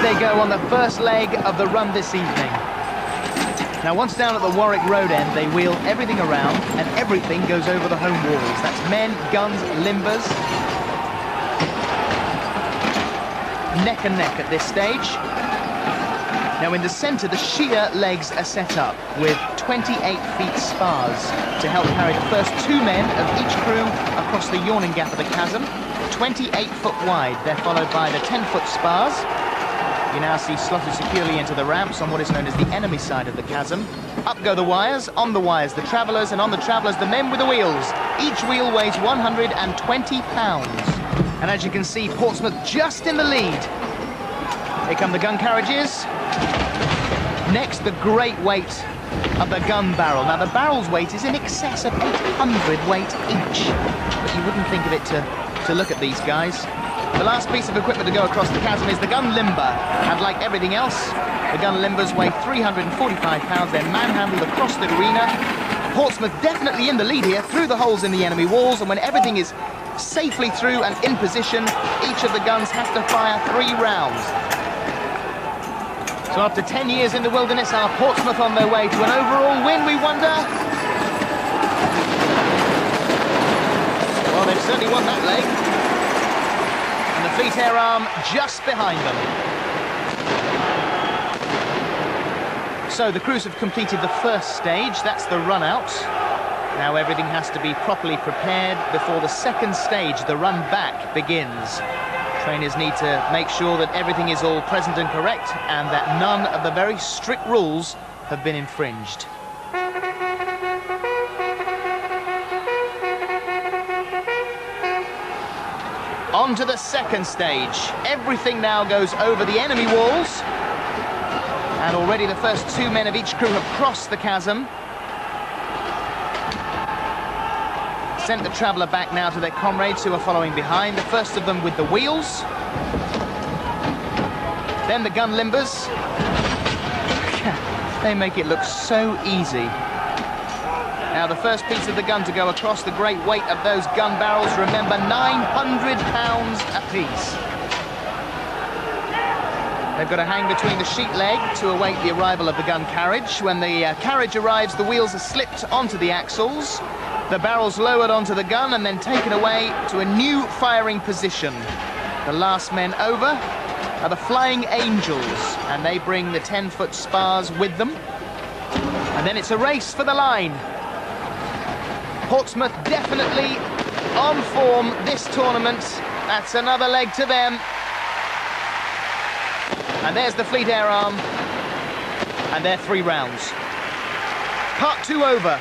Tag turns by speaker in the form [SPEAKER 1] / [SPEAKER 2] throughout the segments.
[SPEAKER 1] they go on the first leg of the run this evening. Now, once down at the Warwick Road end, they wheel everything around and everything goes over the home walls. That's men, guns, limbers. Neck and neck at this stage. Now, in the centre, the sheer legs are set up with 28 feet spars to help carry the first 2 men of each crew across the yawning gap of the chasm. 28 foot wide. They're followed by the 10-foot spars. You now see slotted securely into the ramps on what is known as the enemy side of the chasm. Up go the wires, on the wires the travellers, and on the travellers the men with the wheels. Each wheel weighs 120 pounds. And as you can see, Portsmouth just in the lead. Here come the gun carriages. Next, the great weight of the gun barrel. Now, the barrel's weight is in excess of 800 weight each. But you wouldn't think of it to look at these guys. The last piece of equipment to go across the chasm is the gun limber, and like everything else, the gun limbers weigh 345 pounds. They're manhandled across the arena. Portsmouth definitely in the lead here, through the holes in the enemy walls, and when everything is safely through and in position, each of the guns has to fire 3 rounds. So after 10 years in the wilderness, are Portsmouth on their way to an overall win, we wonder? Well, they've certainly won that leg. And the Fleet Air Arm just behind them. So the crews have completed the first stage, that's the run out. Now everything has to be properly prepared before the second stage, the run back, begins. Trainers need to make sure that everything is all present and correct, and that none of the very strict rules have been infringed. On to the second stage. Everything now goes over the enemy walls. And already the first 2 men of each crew have crossed the chasm. Sent the traveller back now to their comrades who are following behind. The first of them with the wheels. Then the gun limbers. They make it look so easy. Now the first piece of the gun to go across, the great weight of those gun barrels, remember, 900 pounds apiece. They've got to hang between the sheet leg to await the arrival of the gun carriage. When the carriage arrives, the wheels are slipped onto the axles, the barrels lowered onto the gun and then taken away to a new firing position. The last men over are the Flying Angels, and they bring the 10-foot spars with them. And then it's a race for the line. Portsmouth definitely on form this tournament. That's another leg to them. And there's the Fleet Air Arm. And they're 3 rounds. Part 2 over.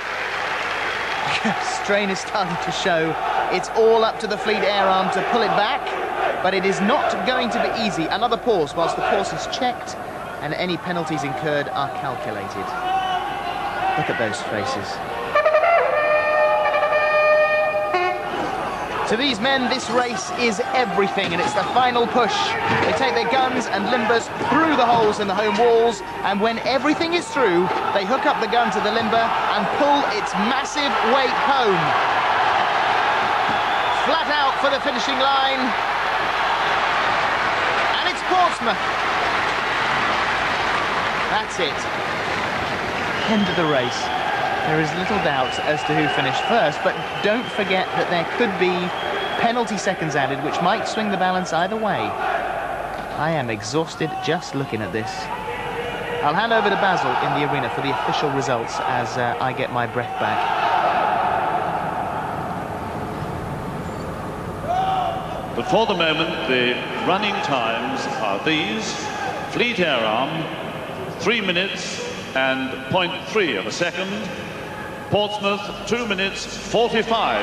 [SPEAKER 1] Strain is starting to show. It's all up to the Fleet Air Arm to pull it back. But it is not going to be easy. Another pause whilst the course is checked and any penalties incurred are calculated. Look at those faces. To these men, this race is everything, and it's the final push. They take their guns and limbers through the holes in the home walls, and when everything is through, they hook up the gun to the limber and pull its massive weight home. Flat out for the finishing line. And it's Portsmouth. That's it. End of the race. There is little doubt as to who finished first, but don't forget that there could be penalty seconds added, which might swing the balance either way. I am exhausted just looking at this. I'll hand over to Basil in the arena for the official results as I get my breath back.
[SPEAKER 2] But for the moment, the running times are these. Fleet Air Arm, 3 minutes and 0.3 of a second. Portsmouth, 2 minutes, 45.3.